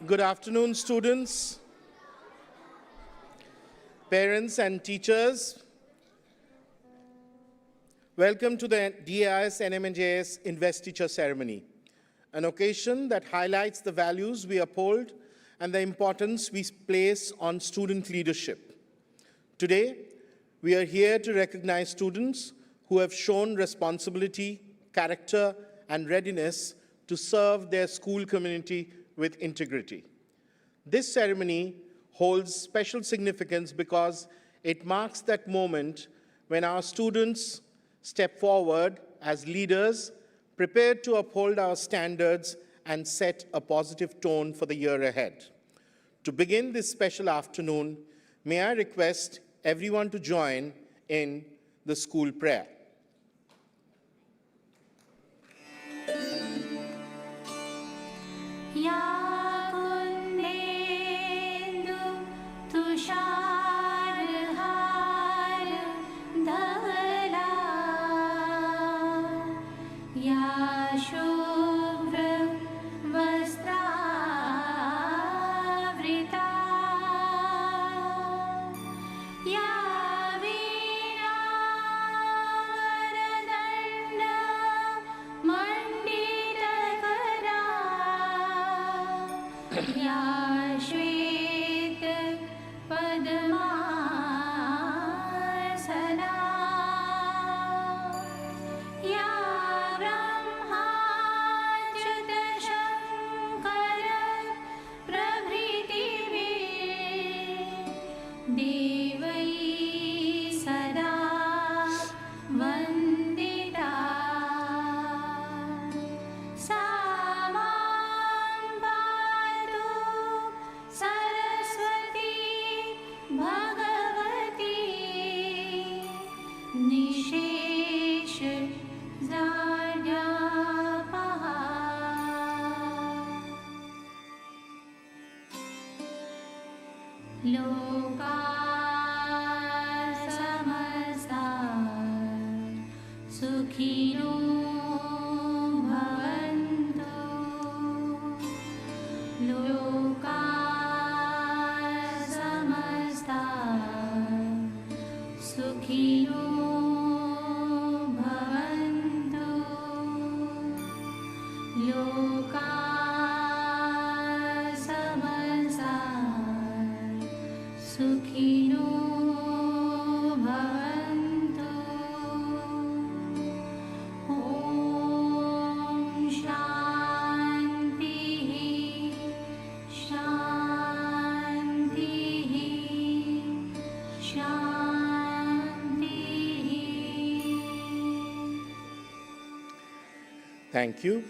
Good afternoon, students, parents, and teachers. Welcome to the DAIS and NMAJS Investiture ceremony, an occasion that highlights the values we uphold and the importance we place on student leadership. Today, we are here to recognize students who have shown responsibility, character, and readiness to serve their school community with integrity. This ceremony holds special significance because it marks that moment when our students step forward as leaders, prepared to uphold our standards and set a positive tone for the year ahead. To begin this special afternoon, may I request everyone to join in the school prayer. Thank you.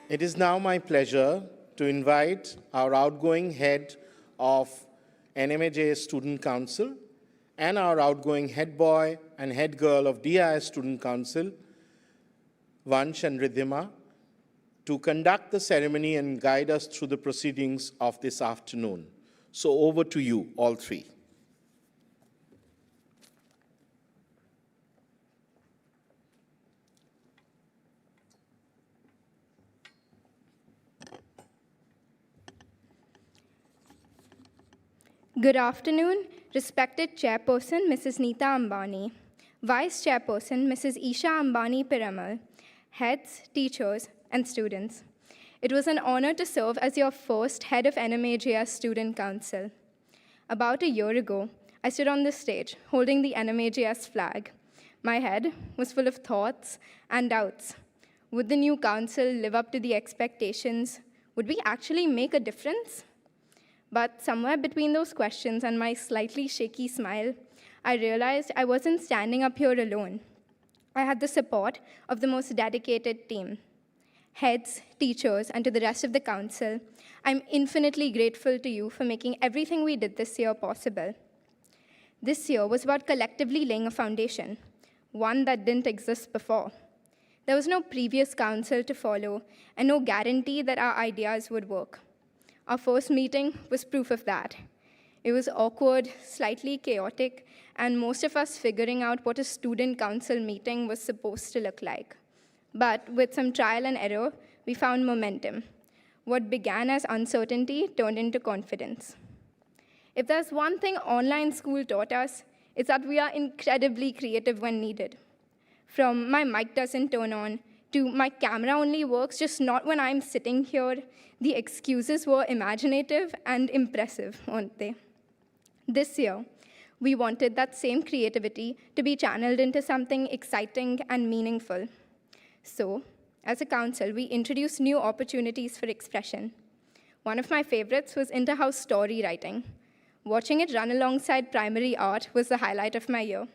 It is now my pleasure to invite our outgoing head of NMAJS Student Council and our outgoing head boy and head girl of DIS Student Council, Vansh and Ridhima, to conduct the ceremony and guide us through the proceedings of this afternoon. So over to you, all three. Good afternoon, respected Chairperson Mrs. Neeta Ambani, Vice Chairperson Mrs. Isha Ambani Piramal, heads, teachers, and students. It was an honor to serve as your first head of NMAJS Student Council. About a year ago, I stood on this stage holding the NMAJS flag. My head was full of thoughts and doubts. Would the new council live up to the expectations? Would we actually make a difference? But somewhere between those questions and my slightly shaky smile, I realized I wasn't standing up here alone. I had the support of the most dedicated team. Heads, teachers, and to the rest of the council, I'm infinitely grateful to you for making everything we did this year possible. This year was about collectively laying a foundation, one that didn't exist before. There was no previous council to follow and no guarantee that our ideas would work. Our first meeting was proof of that. It was awkward, slightly chaotic, and most of us figuring out what a student council meeting was supposed to look like. But with some trial and error, we found momentum. What began as uncertainty turned into confidence. If there's one thing online school taught us, it's that we are incredibly creative when needed. From my mic doesn't turn on to my camera only works just not when I'm sitting here, the excuses were imaginative and impressive, weren't they? This year, we wanted that same creativity to be channeled into something exciting and meaningful. So, as a council, we introduced new opportunities for expression. One of my favorites was inter-house story writing. Watching it run alongside primary art was the highlight of my year.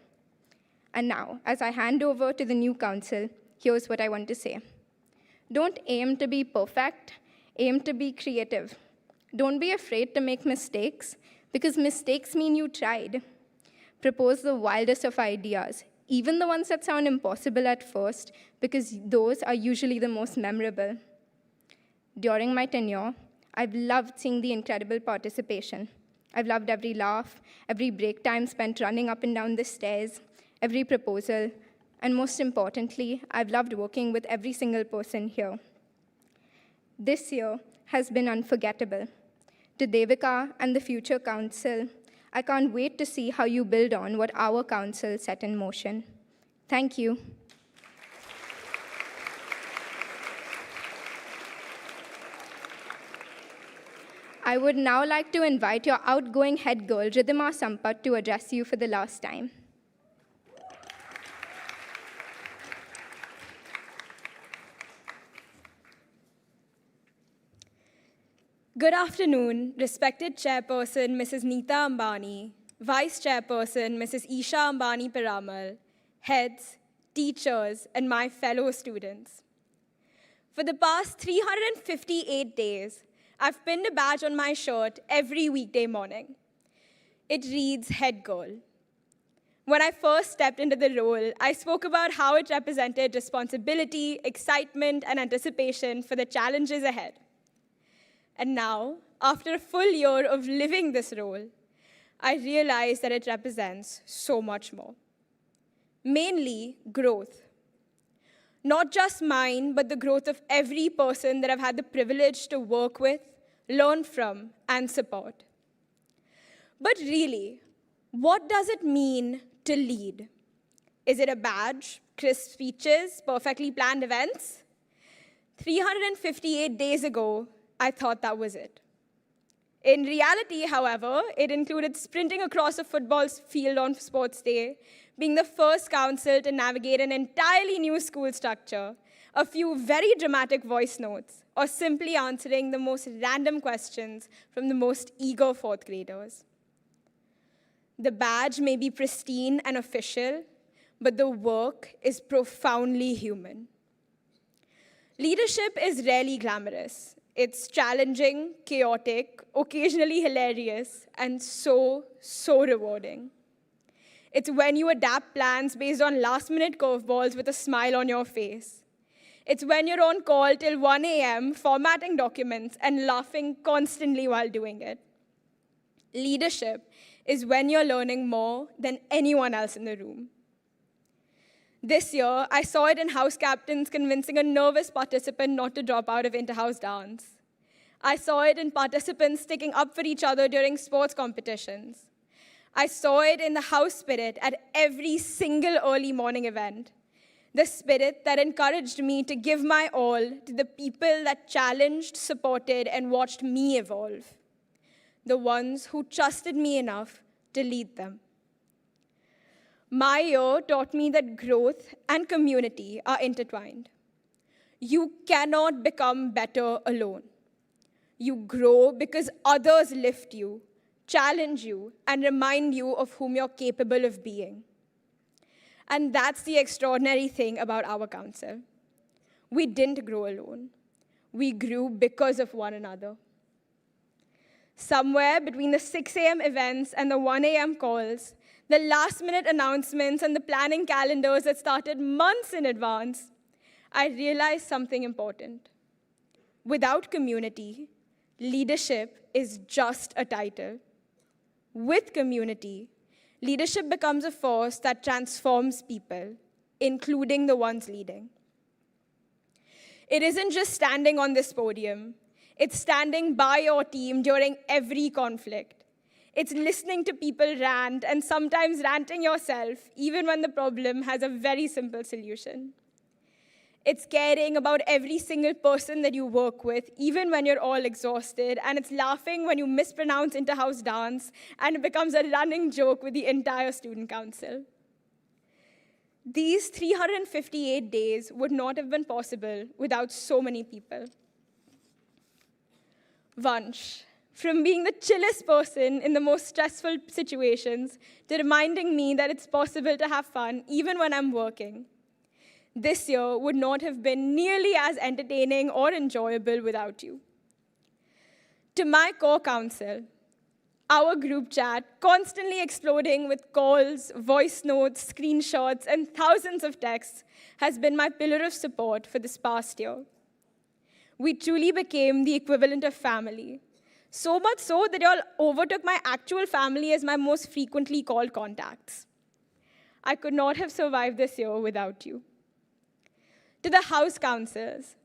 And now, as I hand over to the new council, here's what I want to say. Don't aim to be perfect, aim to be creative. Don't be afraid to make mistakes, because mistakes mean you tried. Propose the wildest of ideas, even the ones that sound impossible at first, because those are usually the most memorable. During my tenure, I've loved seeing the incredible participation. I've loved every laugh, every break time spent running up and down the stairs, every proposal, and most importantly, I've loved working with every single person here. This year has been unforgettable. To Devika and the future council, I can't wait to see how you build on what our council set in motion. Thank you. I would now like to invite your outgoing head girl, Ridhima Sampat, to address you for the last time. Good afternoon, respected Chairperson Mrs. Neeta Ambani, Vice Chairperson Mrs. Isha Ambani Piramal, heads, teachers, and my fellow students. For the past 358 days, I've pinned a badge on my shirt every weekday morning. It reads Head Girl. When I first stepped into the role, I spoke about how it represented responsibility, excitement, and anticipation for the challenges ahead. And now, after a full year of living this role, I realize that it represents so much more. Mainly, growth. Not just mine, but the growth of every person that I've had the privilege to work with, learn from, and support. But really, what does it mean to lead? Is it a badge, crisp speeches, perfectly planned events? 358 days ago, I thought that was it. In reality, however, it included sprinting across a football field on sports day, being the first council to navigate an entirely new school structure, a few very dramatic voice notes, or simply answering the most random questions from the most eager fourth graders. The badge may be pristine and official, but the work is profoundly human. Leadership is rarely glamorous. It's challenging, chaotic, occasionally hilarious, and so rewarding. It's when you adapt plans based on last-minute curveballs with a smile on your face. It's when you're on call till 1 a.m., formatting documents and laughing constantly while doing it. Leadership is when you're learning more than anyone else in the room. This year, I saw it in house captains convincing a nervous participant not to drop out of inter-house dance. I saw it in participants sticking up for each other during sports competitions. I saw it in the house spirit at every single early morning event. The spirit that encouraged me to give my all to the people that challenged, supported, and watched me evolve. The ones who trusted me enough to lead them. My year taught me that growth and community are intertwined. You cannot become better alone. You grow because others lift you, challenge you, and remind you of whom you're capable of being. And that's the extraordinary thing about our council. We didn't grow alone. We grew because of one another. Somewhere between the 6 a.m. events and the 1 a.m. calls, the last-minute announcements and the planning calendars that started months in advance, I realized something important. Without community, leadership is just a title. With community, leadership becomes a force that transforms people, including the ones leading. It isn't just standing on this podium. It's standing by your team during every conflict. It's listening to people rant and sometimes ranting yourself, even when the problem has a very simple solution. It's caring about every single person that you work with, even when you're all exhausted, and it's laughing when you mispronounce inter-house dance, and it becomes a running joke with the entire student council. These 358 days would not have been possible without so many people. Vansh, from being the chillest person in the most stressful situations to reminding me that it's possible to have fun even when I'm working. This year would not have been nearly as entertaining or enjoyable without you. To my core council, our group chat, constantly exploding with calls, voice notes, screenshots, and thousands of texts, has been my pillar of support for this past year. We truly became the equivalent of family. So much so that y'all overtook my actual family as my most frequently called contacts. I could not have survived this year without you. To the house councils,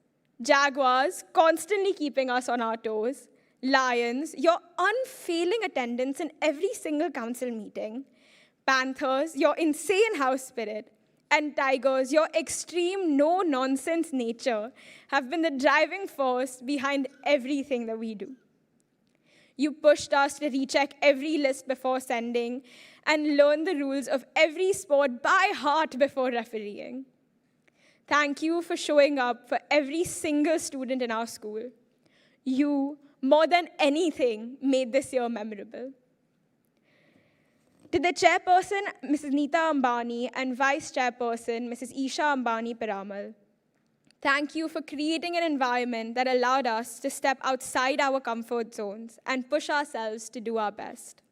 Jaguars, constantly keeping us on our toes, Lions, your unfailing attendance in every single council meeting, Panthers, your insane house spirit, and Tigers, your extreme no-nonsense nature, have been the driving force behind everything that we do. You pushed us to recheck every list before sending and learn the rules of every sport by heart before refereeing. Thank you for showing up for every single student in our school. You, more than anything, made this year memorable. To the chairperson, Mrs. Neeta Ambani, and vice chairperson, Mrs. Isha Ambani Piramal, thank you for creating an environment that allowed us to step outside our comfort zones and push ourselves to do our best.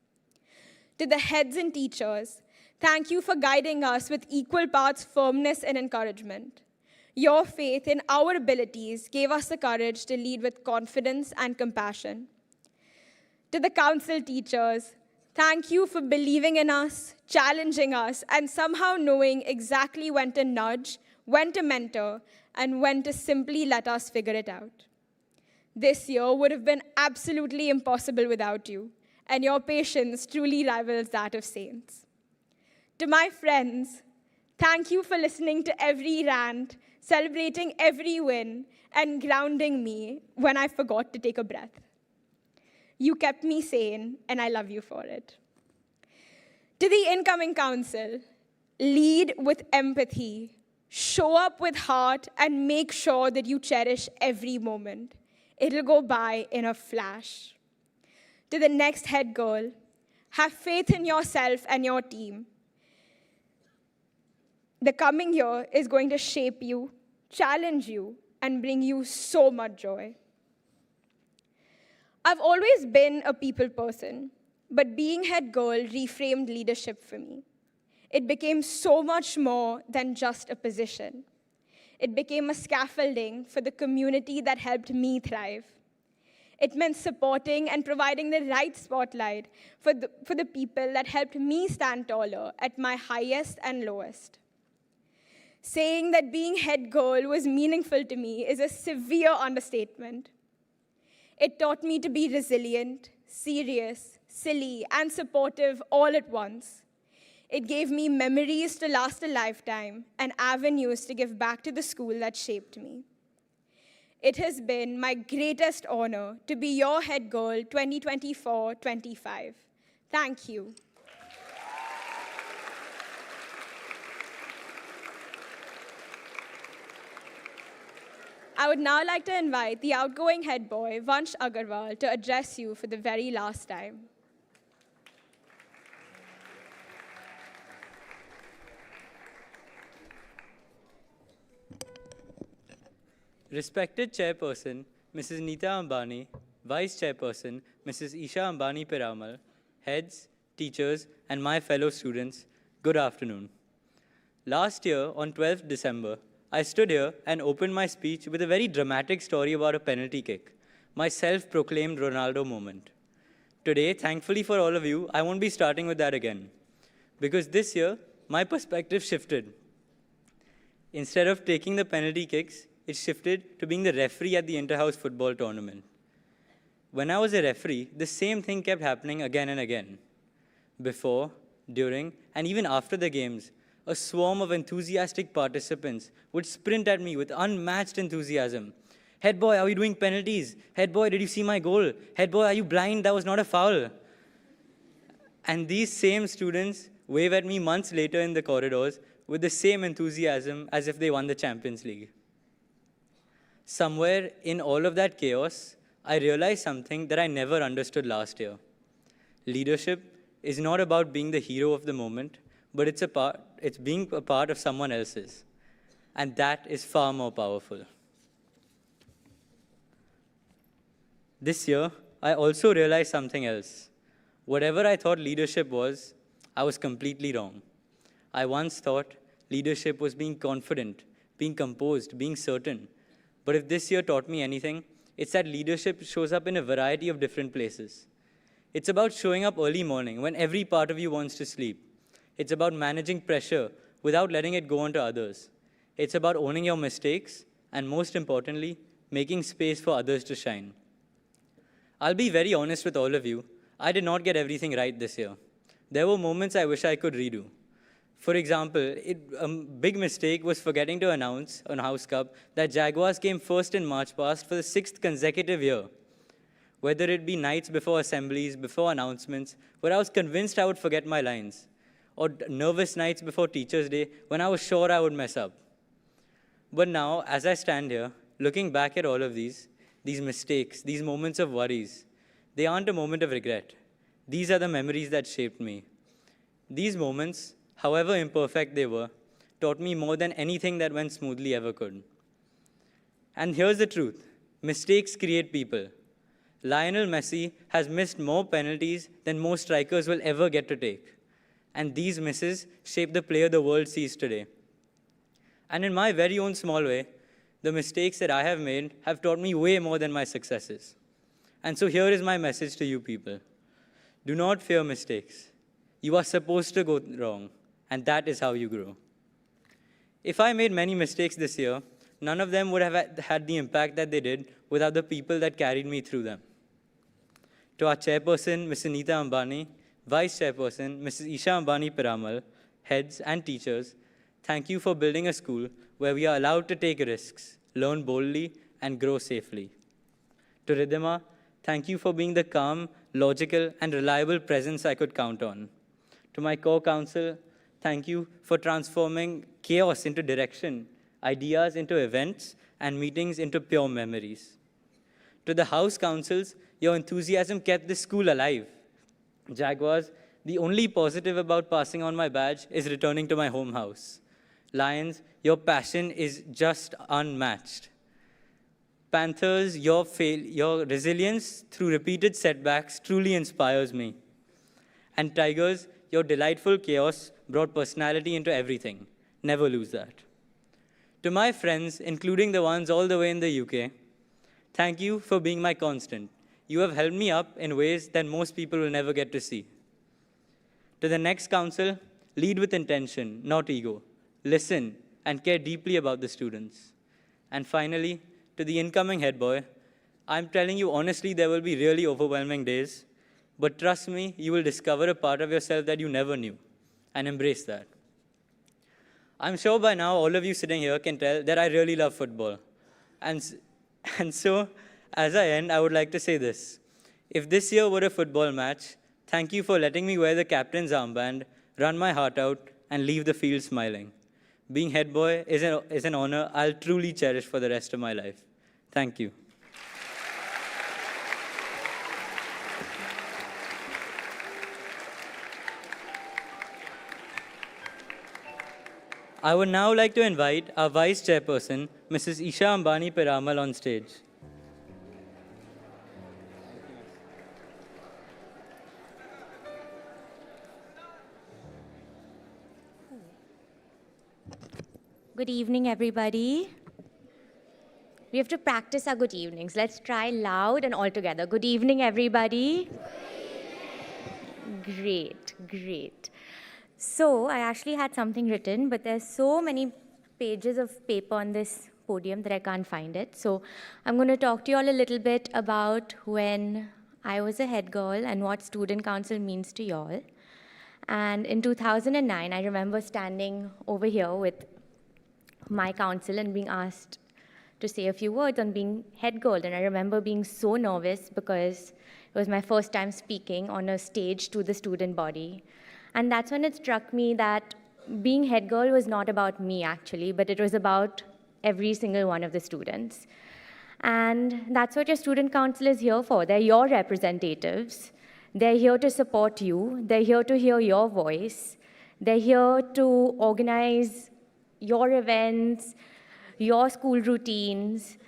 To the heads and teachers, thank you for guiding us with equal parts firmness and encouragement. Your faith in our abilities gave us the courage to lead with confidence and compassion. To the council teachers, thank you for believing in us, challenging us, and somehow knowing exactly when to nudge, when to mentor, and when to simply let us figure it out. This year would have been absolutely impossible without you, and your patience truly rivals that of saints. To my friends, thank you for listening to every rant, celebrating every win, and grounding me when I forgot to take a breath. You kept me sane, and I love you for it. To the incoming council, lead with empathy, show up with heart, and make sure that you cherish every moment. It'll go by in a flash. To the next head girl, have faith in yourself and your team. The coming year is going to shape you, challenge you, and bring you so much joy. I've always been a people person, but being head girl reframed leadership for me. It became so much more than just a position. It became a scaffolding for the community that helped me thrive. It meant supporting and providing the right spotlight for the people that helped me stand taller at my highest and lowest. Saying that being head girl was meaningful to me is a severe understatement. It taught me to be resilient, serious, silly, and supportive all at once. It gave me memories to last a lifetime and avenues to give back to the school that shaped me. It has been my greatest honor to be your head girl 2024-25. Thank you. I would now like to invite the outgoing head boy, Vansh Agarwal, to address you for the very last time. Respected Chairperson, Mrs. Neeta Ambani, Vice Chairperson, Mrs. Isha Ambani Piramal, heads, teachers, and my fellow students, good afternoon. Last year, on 12th December, I stood here and opened my speech with a very dramatic story about a penalty kick, my self-proclaimed Ronaldo moment. Today, thankfully for all of you, I won't be starting with that again, because this year, my perspective shifted. Instead of taking the penalty kicks, it shifted to being the referee at the inter-house football tournament. When I was a referee, the same thing kept happening again and again. Before, during, and even after the games, a swarm of enthusiastic participants would sprint at me with unmatched enthusiasm. Head boy, are we doing penalties? Head boy, did you see my goal? Head boy, are you blind? That was not a foul. And these same students wave at me months later in the corridors with the same enthusiasm as if they won the Champions League. Somewhere in all of that chaos, I realized something that I never understood last year. Leadership is not about being the hero of the moment, but it's being a part of someone else's. And that is far more powerful. This year, I also realized something else. Whatever I thought leadership was, I was completely wrong. I once thought leadership was being confident, being composed, being certain. But if this year taught me anything, it's that leadership shows up in a variety of different places. It's about showing up early morning when every part of you wants to sleep. It's about managing pressure without letting it go on to others. It's about owning your mistakes and, most importantly, making space for others to shine. I'll be very honest with all of you. I did not get everything right this year. There were moments I wish I could redo. For example, a big mistake was forgetting to announce on House Cup that Jaguars came first in March Past for the 6th consecutive year. Whether it be nights before assemblies, before announcements, where I was convinced I would forget my lines, or nervous nights before Teachers' Day when I was sure I would mess up. But now, as I stand here, looking back at all of these mistakes, these moments of worries, they aren't a moment of regret. These are the memories that shaped me. These moments, however imperfect they were, taught me more than anything that went smoothly ever could. And here's the truth. Mistakes create people. Lionel Messi has missed more penalties than most strikers will ever get to take. And these misses shape the player the world sees today. And in my very own small way, the mistakes that I have made have taught me way more than my successes. And so here is my message to you people. Do not fear mistakes. You are supposed to go wrong, and that is how you grow. If I made many mistakes this year, none of them would have had the impact that they did without the people that carried me through them. To our chairperson, Mrs. Nita Ambani, vice chairperson, Mrs. Isha Ambani Piramal, heads and teachers, thank you for building a school where we are allowed to take risks, learn boldly, and grow safely. To Ridhima, thank you for being the calm, logical, and reliable presence I could count on. To my core council, thank you for transforming chaos into direction, ideas into events, and meetings into pure memories. To the House councils, your enthusiasm kept this school alive. Jaguars, the only positive about passing on my badge is returning to my home house. Lions, your passion is just unmatched. Panthers, your resilience through repeated setbacks truly inspires me. And Tigers, your delightful chaos brought personality into everything. Never lose that. To my friends, including the ones all the way in the UK, thank you for being my constant. You have held me up in ways that most people will never get to see. To the next council, lead with intention, not ego. Listen and care deeply about the students. And finally, to the incoming head boy, I'm telling you honestly, there will be really overwhelming days, but trust me, you will discover a part of yourself that you never knew, and embrace that. I'm sure by now all of you sitting here can tell that I really love football. And so, as I end, I would like to say this. If this year were a football match, thank you for letting me wear the captain's armband, run my heart out, and leave the field smiling. Being head boy is an honor I'll truly cherish for the rest of my life. Thank you. I would now like to invite our Vice Chairperson, Mrs. Isha Ambani Piramal, on stage. Good evening, everybody. We have to practice our good evenings. Let's try loud and all together. Good evening, everybody. Good evening. Great. So I actually had something written, but there's so many pages of paper on this podium that I can't find it. So I'm going to talk to you all a little bit about when I was a head girl and what student council means to y'all. And in 2009, I remember standing over here with my council and being asked to say a few words on being head girl. And I remember being so nervous because it was my first time speaking on a stage to the student body. And that's when it struck me that being head girl was not about me, actually, but it was about every single one of the students. And that's what your student council is here for. They're your representatives. They're here to support you. They're here to hear your voice. They're here to organize your events, your school routines.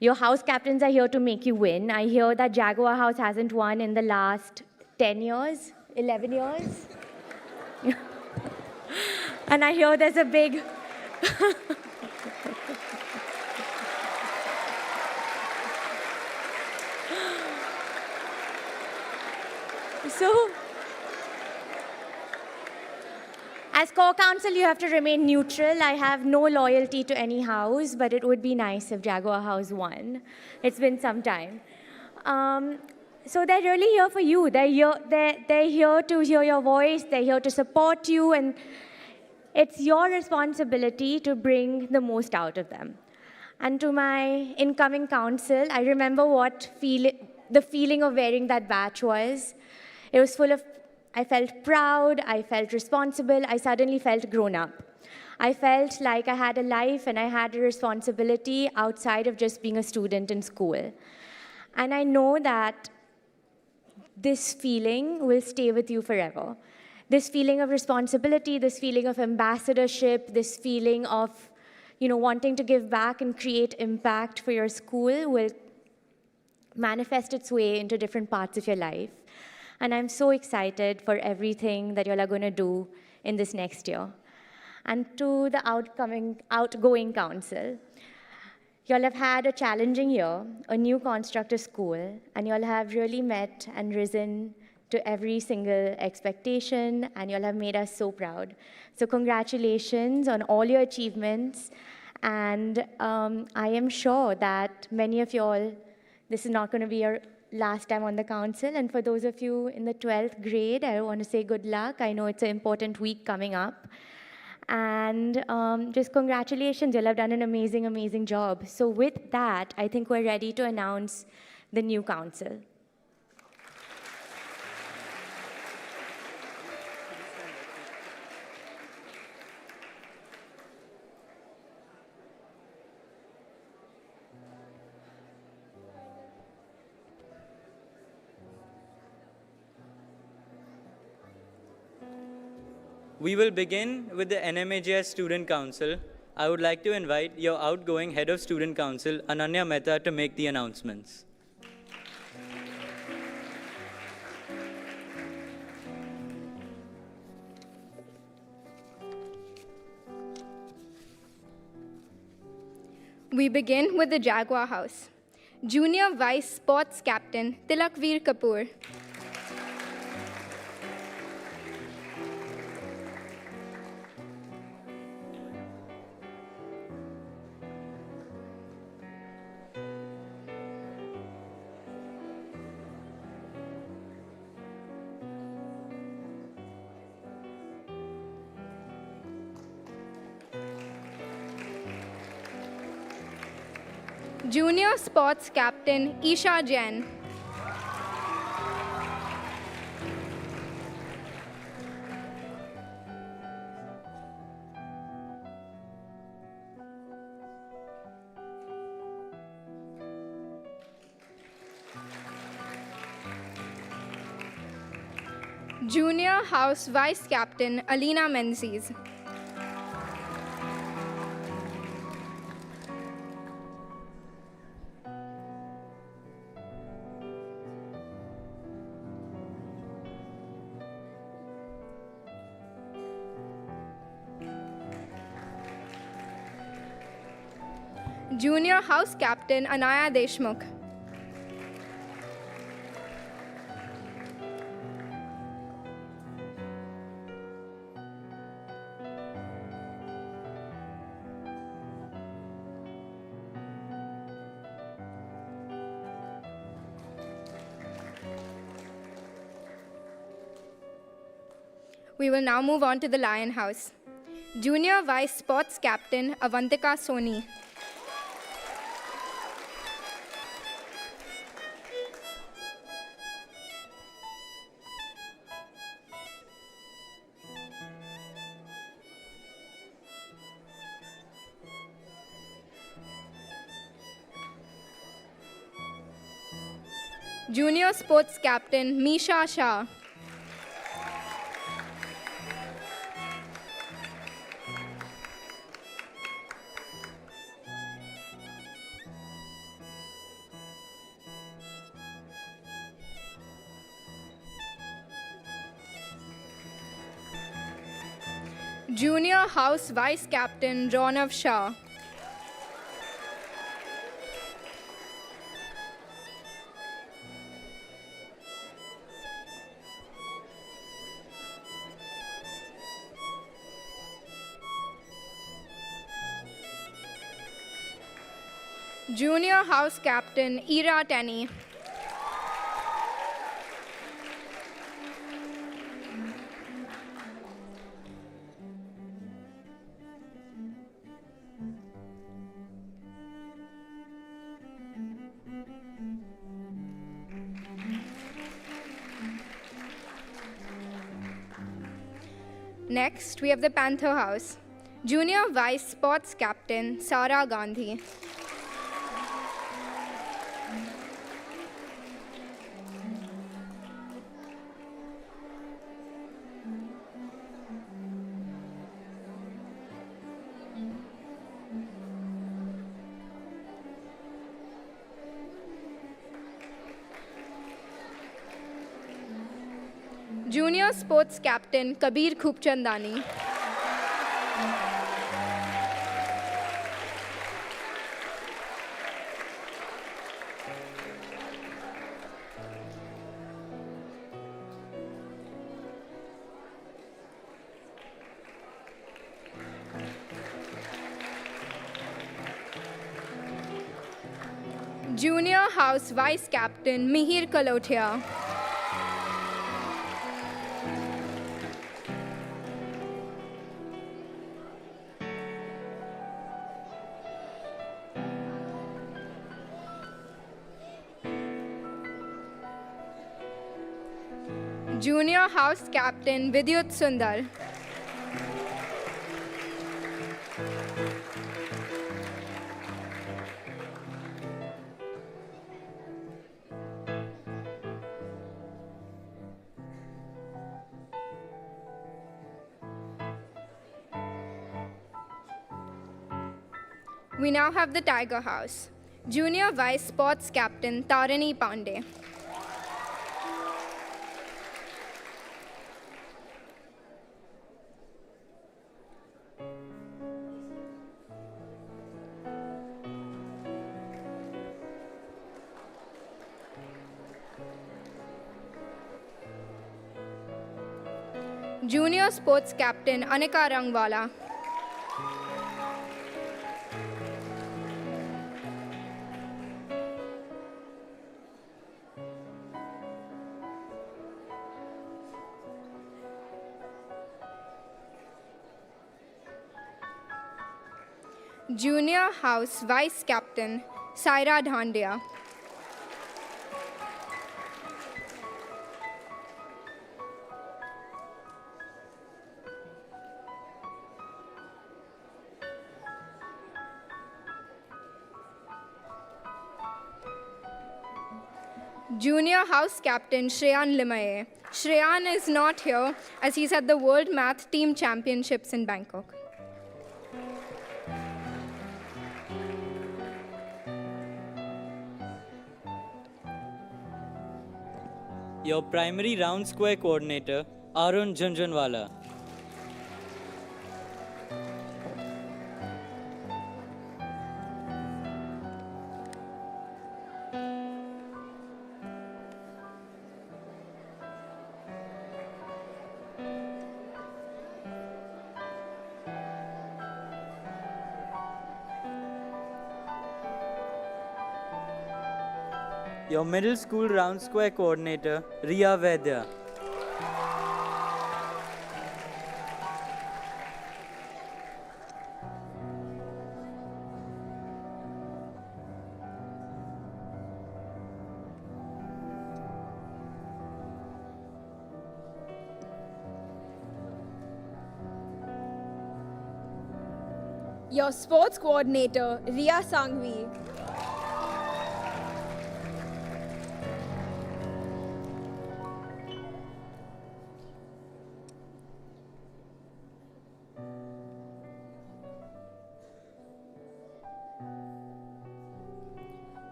Your house captains are here to make you win. I hear that Jaguar House hasn't won in the last 10 years, 11 years. And I hear there's a big... So, as core council, you have to remain neutral. I have no loyalty to any house, but it would be nice if Jaguar House won. It's been some time. So they're really here for you. They're here to hear your voice. They're here to support you. And it's your responsibility to bring the most out of them. And to my incoming council, I remember what the feeling of wearing that badge was. It was full of, I felt proud, I felt responsible, I suddenly felt grown up. I felt like I had a life and I had a responsibility outside of just being a student in school. And I know that this feeling will stay with you forever. This feeling of responsibility, this feeling of ambassadorship, this feeling of wanting to give back and create impact for your school will manifest its way into different parts of your life. And I'm so excited for everything that y'all are going to do in this next year. And to the outgoing council, y'all have had a challenging year, a new construct of school, and y'all have really met and risen to every single expectation, and y'all have made us so proud. So congratulations on all your achievements, and I am sure that many of y'all, this is not going to be your last time on the council, and for those of you in the 12th grade, I want to say good luck. I know it's an important week coming up. And just congratulations, you'll have done an amazing, amazing job. So with that, I think we're ready to announce the new council. We will begin with the NMAJS Student Council. I would like to invite your outgoing Head of Student Council, Ananya Mehta, to make the announcements. We begin with the Jaguar House. Junior Vice Sports Captain Tilakveer Kapoor. Junior Sports Captain Isha Jain. Junior House Vice Captain Alina Menzies. Junior House Captain Anaya Deshmukh. We will now move on to the Lion House. Junior Vice Sports Captain Avantika Soni. Junior Sports Captain Misha Shah. Junior House Vice Captain Ronav Shah. Junior House Captain Ira Tenney. Next, we have the Panther House. Junior Vice Sports Captain Sara Gandhi. Junior Sports Captain Kabir Khupchandani. Junior House Vice Captain Mihir Kalotia. Junior House Captain Vidyut Sundar. We now have the Tiger House. Junior Vice Sports Captain Tarini Pandey. Junior Sports Captain Anika Rangwala. Junior House Vice Captain Saira Dhandia. Junior House Captain Shreyan Limaye. Shreyan is not here as he's at the World Math Team Championships in Bangkok. Your primary round square coordinator, Arun Junjunwala. Your middle school round square coordinator, Riya Vaidya. Your sports coordinator, Ria Sangvi.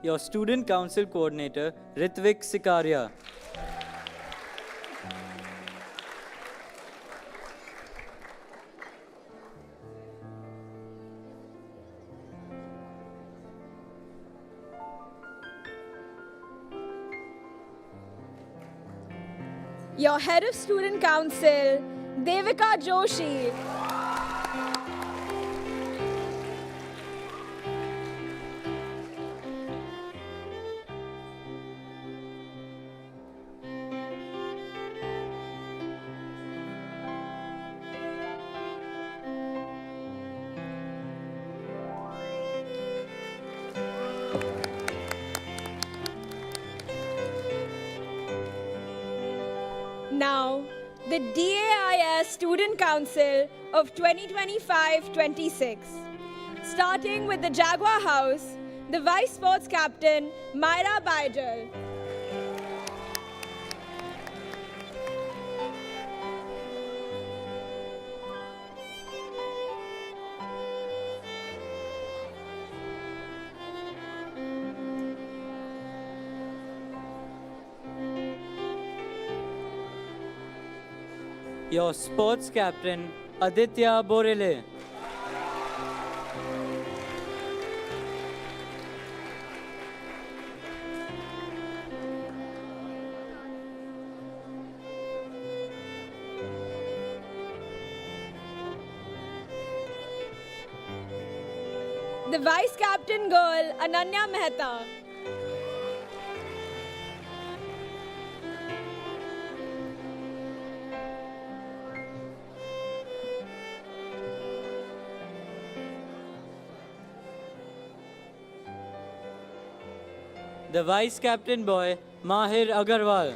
Your student council coordinator, Ritvik Sikaria. Your head of student council, Devika Joshi. Now, the DAIS Student Council of 2025-26. Starting with the Jaguar House, the Vice Sports Captain, Myra Baijal. Your sports captain, Aditya Borele. The Vice Captain girl, Ananya Mehta. The vice captain boy, Mahir Agarwal.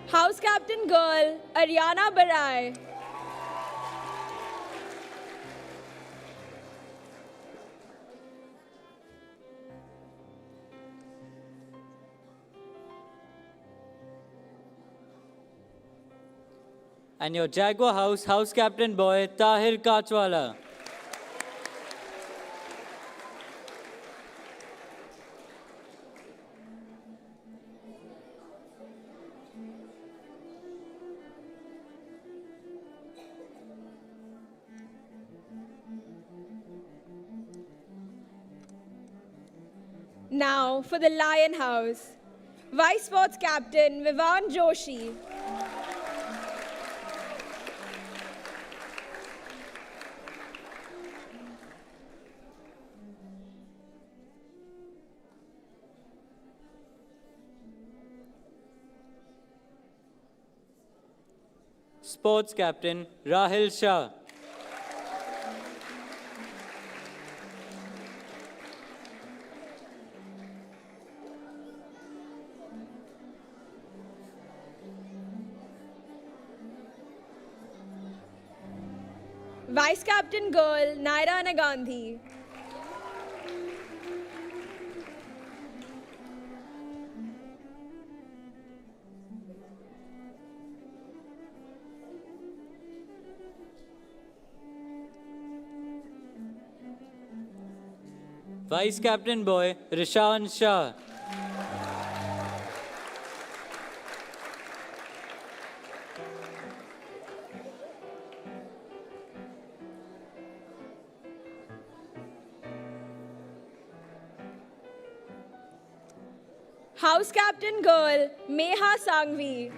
House Captain girl, Ariana Barai. And your Jaguar house captain boy, Tahir Kachwala. Now for the Lion House. Vice Sports Captain, Vivan Joshi. Sports captain, Rahil Shah. Vice Captain girl, Naira Nagandhi. Vice captain boy, Rishan Shah. House Captain girl, Meha Sangvi.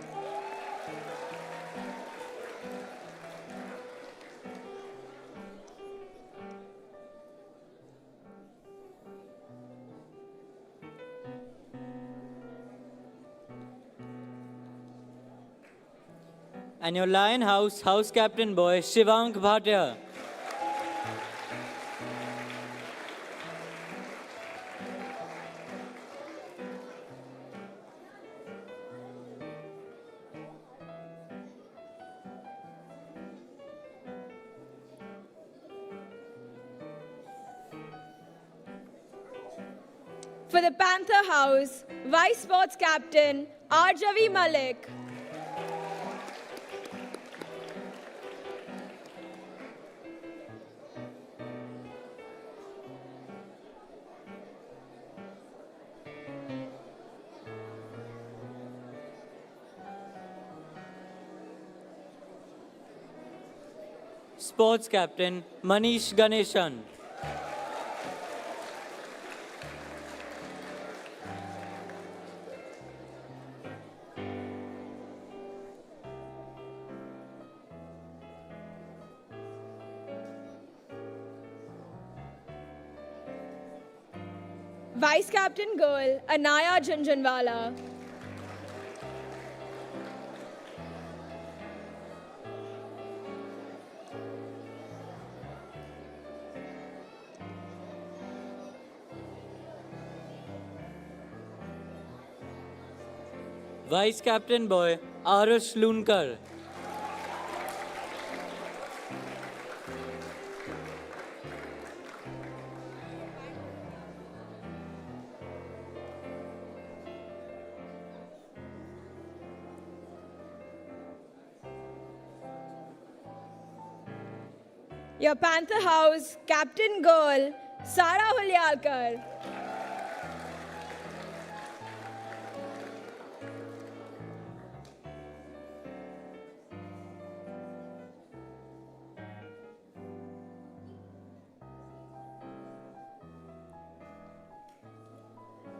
And your Lion house captain boy, Shivank Bhatia. For the Panther House, Vice Sports Captain Arjavi Malik. Sports Captain Manish Ganeshan. Vice Captain Girl Anaya Jhunjhunwala. Vice Captain Boy Arush Lunkar. Your Panther House, Captain Girl, Sara Hulyalkar.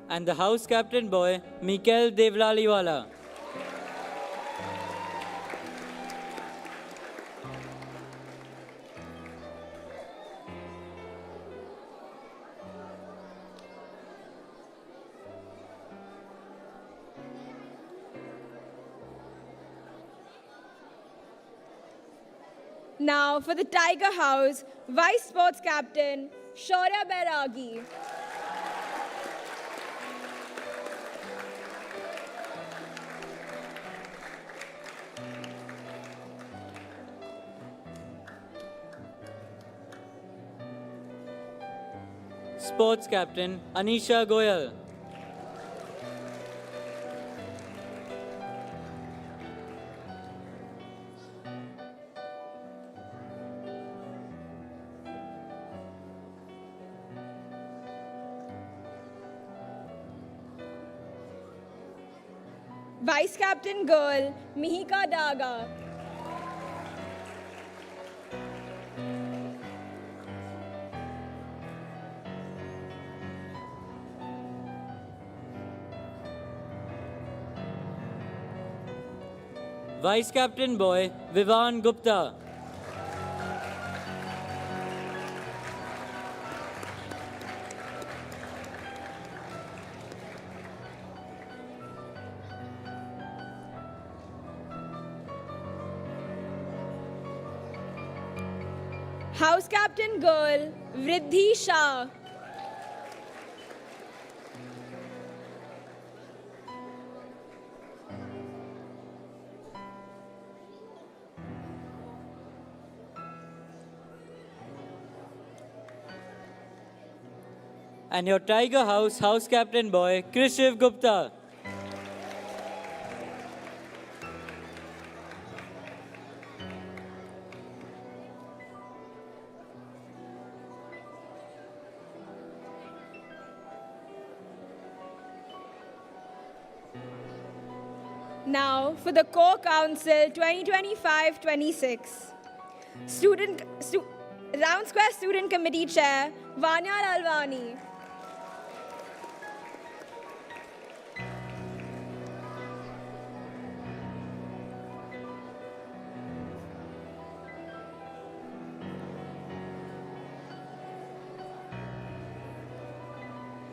And the House Captain Boy Mikael Devlaliwala. Now for the Tiger House, Vice Sports Captain Shaurya Bairagi. Sports Captain Anisha Goyal. Vice Captain Girl Mihika Daga. Vice Captain Boy Vivan Gupta. House Captain Girl Vriddhi Shah. And your Tiger House House Captain Boy Krishiv Gupta. Now for the Core Council 2025-26. Round Square Student Committee Chair Vanya Lalwani.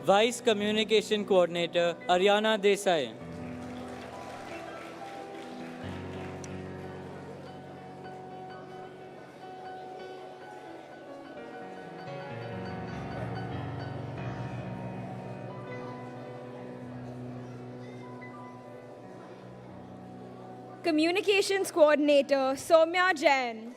Vice Communication Coordinator Ariana Desai. Communications Coordinator Soumya Jain.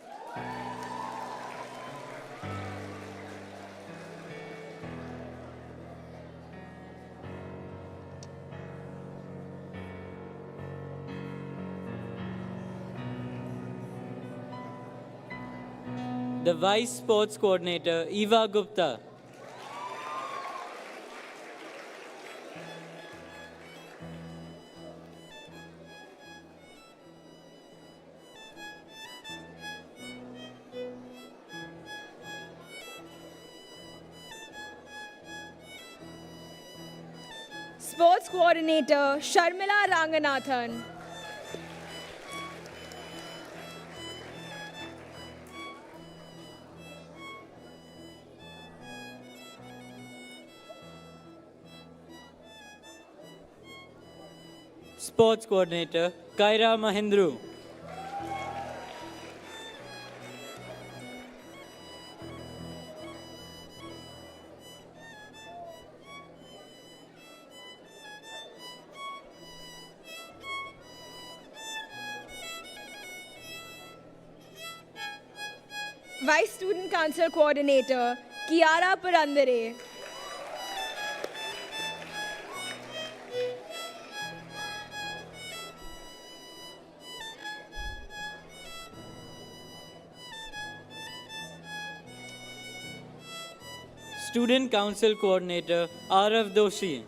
the Vice Sports Coordinator, Eva Gupta. Sports Coordinator, Sharmila Ranganathan. Sports Coordinator, Kaira Mahindru. Vice Student Council Coordinator, Kiara Purandare. Student Council Coordinator, Arav Doshi.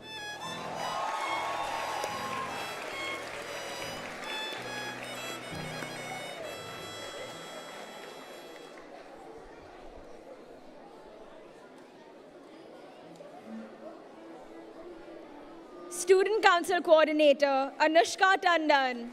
Student Council Coordinator, Anushka Tandon.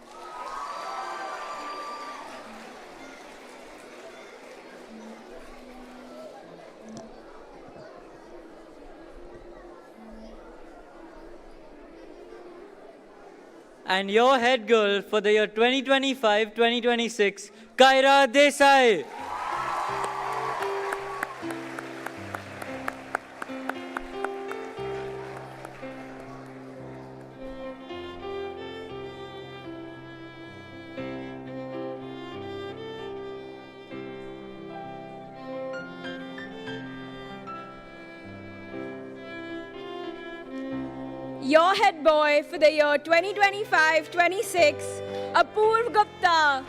And your head girl for the year 2025-2026, Kaira Desai. Your head boy for the year 2025-26, Apurv Gupta.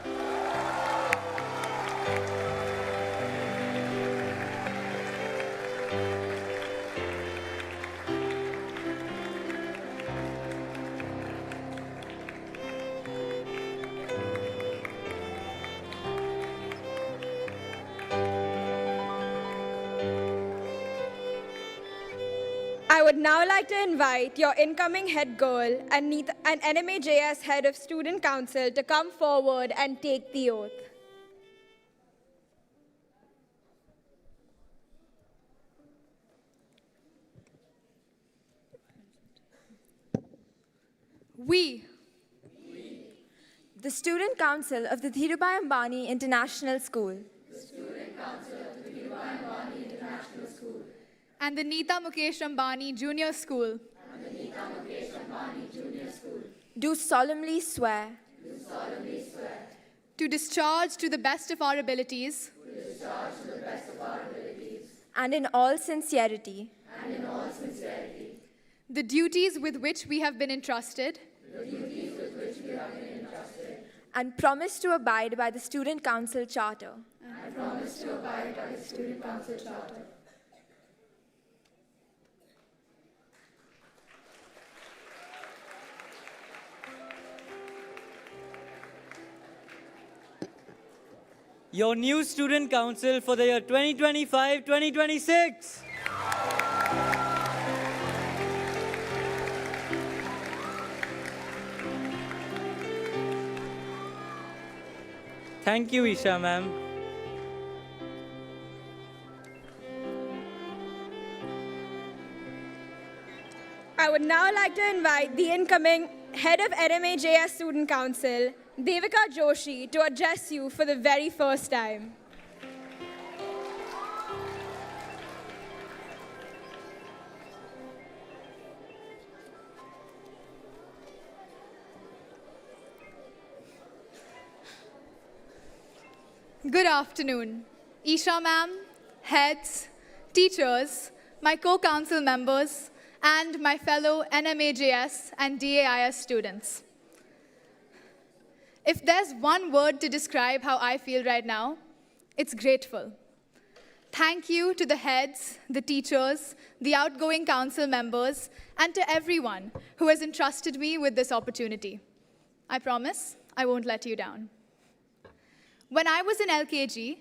I would now like to invite your incoming head girl and NMAJS head of student council to come forward and take the oath. We, the Student Council of the Dhirubhai Ambani International School, and the Neeta Mukesh Ambani Junior School, do solemnly swear to discharge to the best of our abilities and in all sincerity the duties with which we have been entrusted and promise to abide by the Student Council Charter. Your new student council for the year 2025-2026. Thank you, Isha ma'am. I would now like to invite the incoming head of NMAJS Student Council, Devika Joshi, to address you for the very first time. Good afternoon, Isha ma'am, heads, teachers, my co-council members, and my fellow NMAJS and DAIS students. If there's one word to describe how I feel right now, it's grateful. Thank you to the heads, the teachers, the outgoing council members, and to everyone who has entrusted me with this opportunity. I promise I won't let you down. When I was in LKG,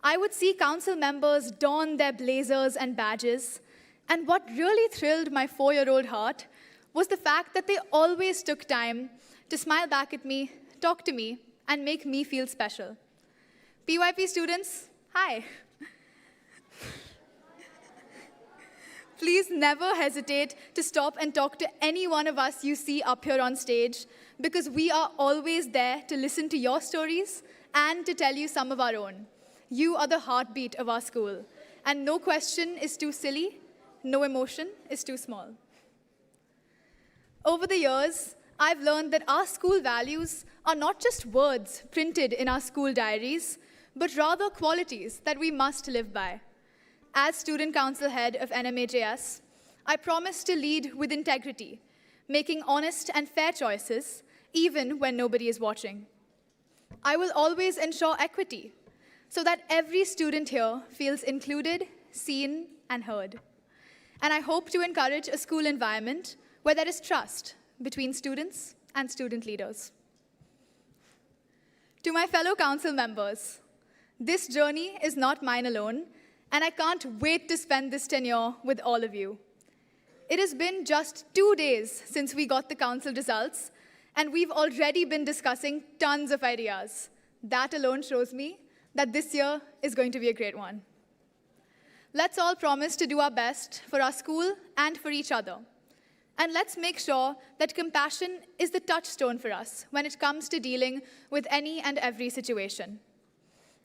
I would see council members don their blazers and badges, and what really thrilled my 4-year-old heart was the fact that they always took time to smile back at me, talk to me, and make me feel special. PYP students, hi. Please never hesitate to stop and talk to any one of us you see up here on stage, because we are always there to listen to your stories and to tell you some of our own. You are the heartbeat of our school, and no question is too silly, no emotion is too small. Over the years, I've learned that our school values are not just words printed in our school diaries, but rather qualities that we must live by. As student council head of NMAJS, I promise to lead with integrity, making honest and fair choices, even when nobody is watching. I will always ensure equity, so that every student here feels included, seen, and heard. And I hope to encourage a school environment where there is trust between students and student leaders. To my fellow council members, this journey is not mine alone, and I can't wait to spend this tenure with all of you. It has been just 2 days since we got the council results, and we've already been discussing tons of ideas. That alone shows me that this year is going to be a great one. Let's all promise to do our best for our school and for each other. And let's make sure that compassion is the touchstone for us when it comes to dealing with any and every situation.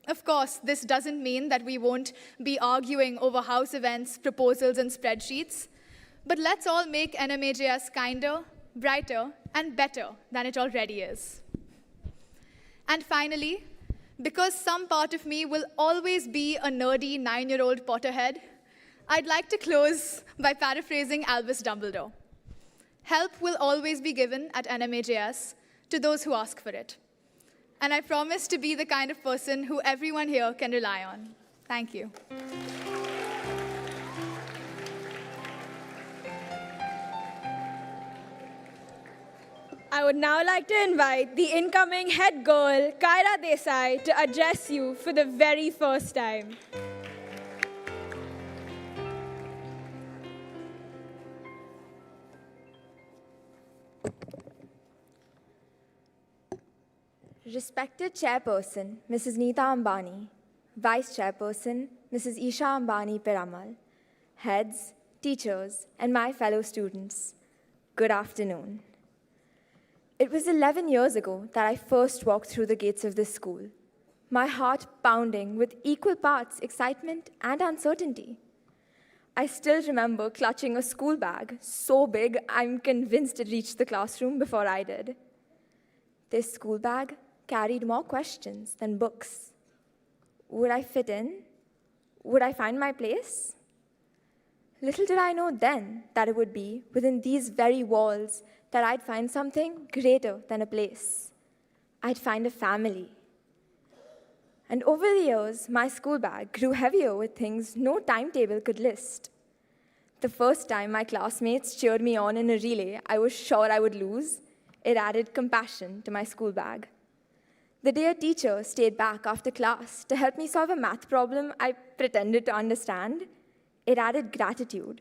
Of course, this doesn't mean that we won't be arguing over house events, proposals, and spreadsheets, but let's all make NMAJS kinder, brighter, and better than it already is. And finally, because some part of me will always be a nerdy 9-year-old Potterhead, I'd like to close by paraphrasing Albus Dumbledore. Help will always be given at NMAJS to those who ask for it. And I promise to be the kind of person who everyone here can rely on. Thank you. I would now like to invite the incoming head girl, Kaira Desai, to address you for the very first time. Respected Chairperson, Mrs. Neeta Ambani, Vice Chairperson, Mrs. Isha Ambani Piramal, heads, teachers, and my fellow students, good afternoon. It was 11 years ago that I first walked through the gates of this school, my heart pounding with equal parts excitement and uncertainty. I still remember clutching a school bag so big I'm convinced it reached the classroom before I did. This school bag carried more questions than books. Would I fit in? Would I find my place? Little did I know then that it would be within these very walls that I'd find something greater than a place. I'd find a family. And over the years, my school bag grew heavier with things no timetable could list. The first time my classmates cheered me on in a relay I was sure I would lose, it added compassion to my school bag. The day a teacher stayed back after class to help me solve a math problem I pretended to understand, it added gratitude.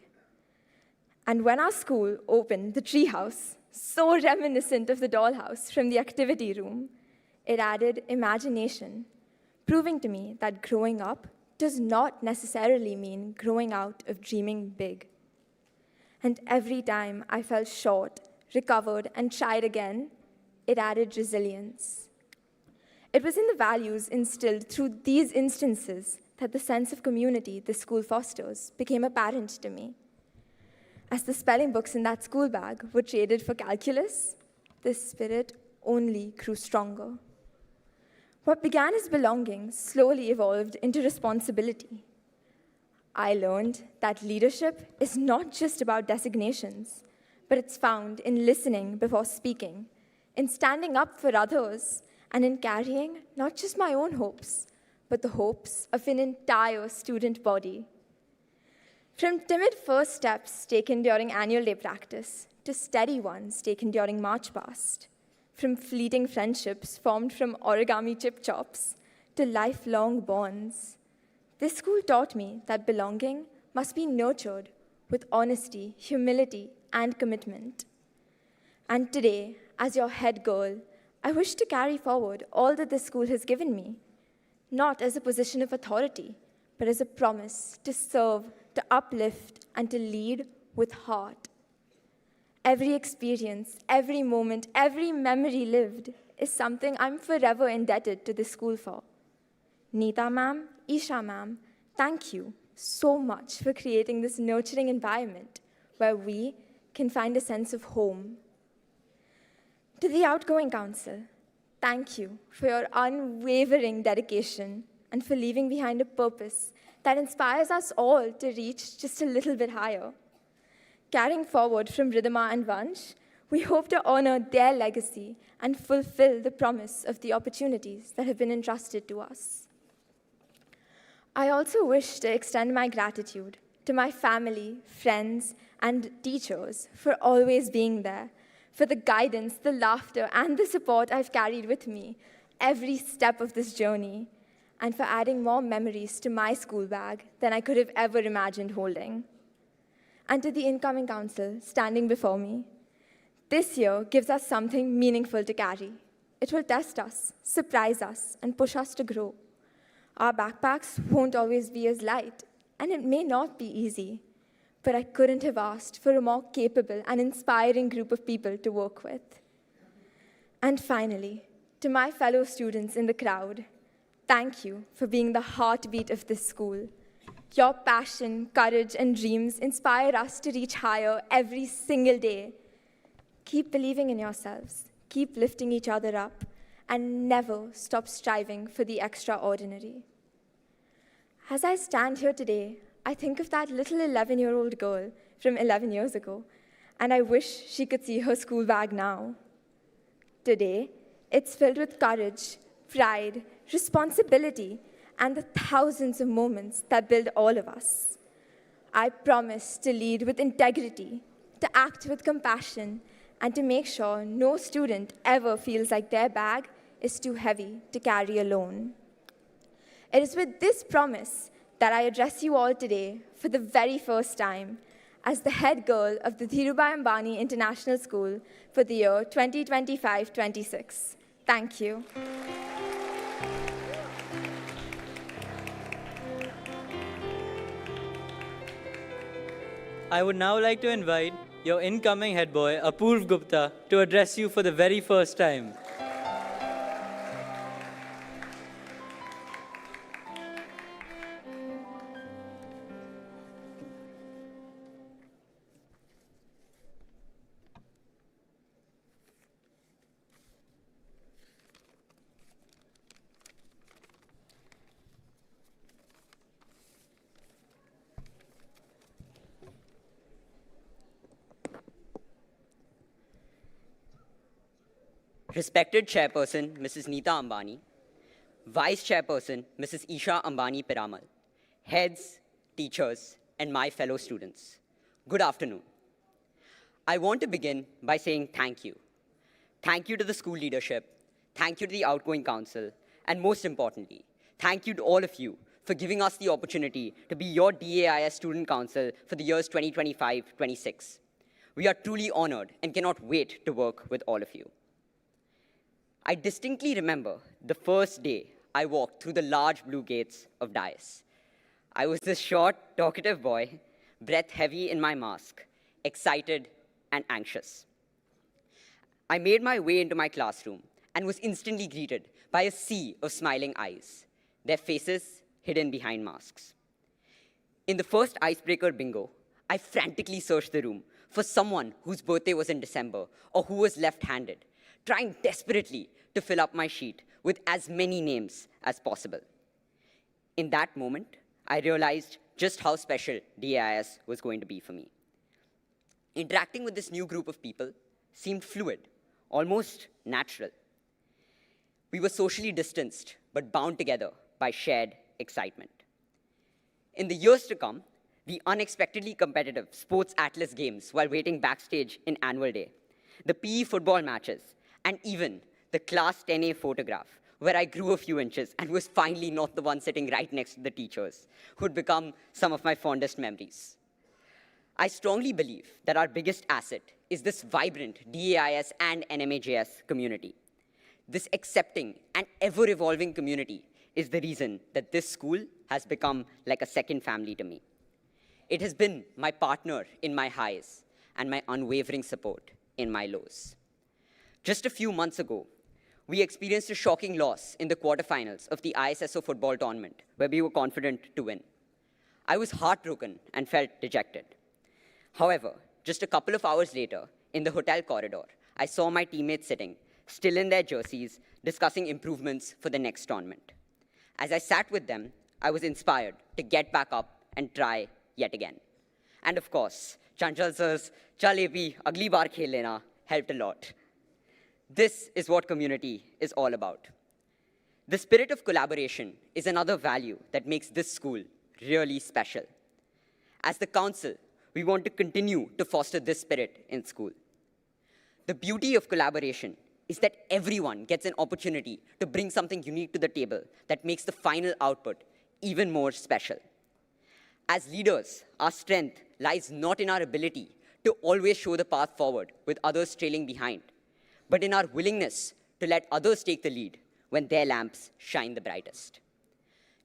And when our school opened the treehouse, so reminiscent of the dollhouse from the activity room, it added imagination, proving to me that growing up does not necessarily mean growing out of dreaming big. And every time I fell short, recovered, and tried again, it added resilience. It was in the values instilled through these instances that the sense of community this school fosters became apparent to me. As the spelling books in that school bag were traded for calculus, this spirit only grew stronger. What began as belonging slowly evolved into responsibility. I learned that leadership is not just about designations, but it's found in listening before speaking, in standing up for others, and in carrying not just my own hopes, but the hopes of an entire student body. From timid first steps taken during annual day practice to steady ones taken during March past, from fleeting friendships formed from origami chip chops to lifelong bonds, this school taught me that belonging must be nurtured with honesty, humility, and commitment. And today, as your head girl, I wish to carry forward all that this school has given me, not as a position of authority, but as a promise to serve, to uplift, and to lead with heart. Every experience, every moment, every memory lived is something I'm forever indebted to this school for. Neeta ma'am, Isha ma'am, thank you so much for creating this nurturing environment where we can find a sense of home. To the outgoing council, thank you for your unwavering dedication and for leaving behind a purpose that inspires us all to reach just a little bit higher. Carrying forward from Ridhima and Vansh, we hope to honor their legacy and fulfill the promise of the opportunities that have been entrusted to us. I also wish to extend my gratitude to my family, friends, and teachers for always being there, for the guidance, the laughter, and the support I've carried with me every step of this journey, and for adding more memories to my school bag than I could have ever imagined holding. And to the incoming council standing before me, this year gives us something meaningful to carry. It will test us, surprise us, and push us to grow. Our backpacks won't always be as light, and it may not be easy, but I couldn't have asked for a more capable and inspiring group of people to work with. And finally, to my fellow students in the crowd, thank you for being the heartbeat of this school. Your passion, courage, and dreams inspire us to reach higher every single day. Keep believing in yourselves, keep lifting each other up, and never stop striving for the extraordinary. As I stand here today, I think of that little 11-year-old girl from 11 years ago, and I wish she could see her school bag now. Today, it's filled with courage, pride, responsibility, and the thousands of moments that build all of us. I promise to lead with integrity, to act with compassion, and to make sure no student ever feels like their bag is too heavy to carry alone. It is with this promise that I address you all today for the very first time as the head girl of the Dhirubhai Ambani International School for the year 2025-26. Thank you. I would now like to invite your incoming head boy, Apurv Gupta, to address you for the very first time. Respected Chairperson, Mrs. Neeta Ambani, Vice Chairperson, Mrs. Isha Ambani Piramal, heads, teachers, and my fellow students, good afternoon. I want to begin by saying thank you. Thank you to the school leadership, thank you to the outgoing council, and most importantly, thank you to all of you for giving us the opportunity to be your DAIS Student Council for the years 2025-26. We are truly honored and cannot wait to work with all of you. I distinctly remember the first day I walked through the large blue gates of DAIS. I was this short, talkative boy, breath heavy in my mask, excited and anxious. I made my way into my classroom and was instantly greeted by a sea of smiling eyes, their faces hidden behind masks. In the first icebreaker bingo, I frantically searched the room for someone whose birthday was in December or who was left-handed, trying desperately to fill up my sheet with as many names as possible. In that moment, I realized just how special DAIS was going to be for me. Interacting with this new group of people seemed fluid, almost natural. We were socially distanced, but bound together by shared excitement. In the years to come, the unexpectedly competitive Sports Atlas games while waiting backstage in Annual Day, the PE football matches, and even the Class 10A photograph, where I grew a few inches and was finally not the one sitting right next to the teachers, would become some of my fondest memories. I strongly believe that our biggest asset is this vibrant DAIS and NMAJS community. This accepting and ever-evolving community is the reason that this school has become like a second family to me. It has been my partner in my highs and my unwavering support in my lows. Just a few months ago, we experienced a shocking loss in the quarterfinals of the ISSO football tournament, where we were confident to win. I was heartbroken and felt dejected. However, just a couple of hours later, in the hotel corridor, I saw my teammates sitting, still in their jerseys, discussing improvements for the next tournament. As I sat with them, I was inspired to get back up and try yet again. And of course, Chanchal sir's "Chal AP, agli baar khel lena" helped a lot. This is what community is all about. The spirit of collaboration is another value that makes this school really special. As the council, we want to continue to foster this spirit in school. The beauty of collaboration is that everyone gets an opportunity to bring something unique to the table that makes the final output even more special. As leaders, our strength lies not in our ability to always show the path forward with others trailing behind, but in our willingness to let others take the lead when their lamps shine the brightest.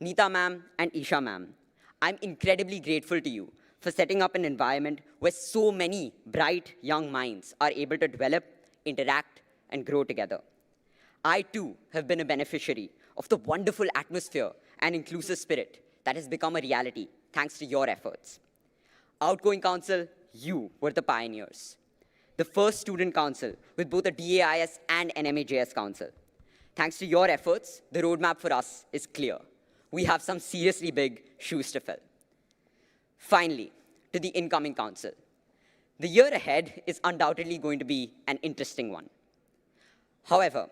Neeta ma'am and Isha ma'am, I'm incredibly grateful to you for setting up an environment where so many bright young minds are able to develop, interact, and grow together. I too have been a beneficiary of the wonderful atmosphere and inclusive spirit that has become a reality thanks to your efforts. Outgoing council, you were the pioneers. The first student council with both a DAIS and NMAJS council. Thanks to your efforts, the roadmap for us is clear. We have some seriously big shoes to fill. Finally, to the incoming council. The year ahead is undoubtedly going to be an interesting one. However,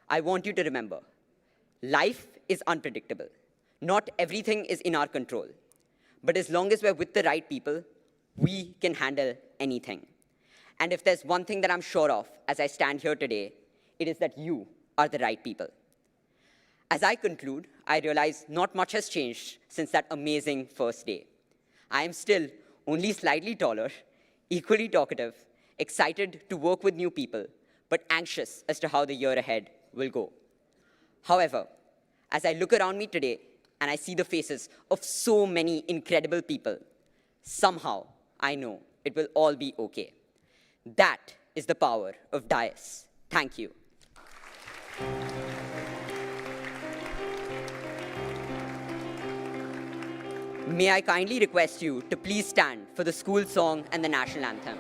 I want you to remember, life is unpredictable. Not everything is in our control. But as long as we're with the right people, we can handle anything. And if there's one thing that I'm sure of as I stand here today, it is that you are the right people. As I conclude, I realize not much has changed since that amazing first day. I am still only slightly taller, equally talkative, excited to work with new people, but anxious as to how the year ahead will go. However, as I look around me today and I see the faces of so many incredible people, somehow I know it will all be okay. That is the power of DAIS. Thank you. May I kindly request you to please stand for the school song and the national anthem.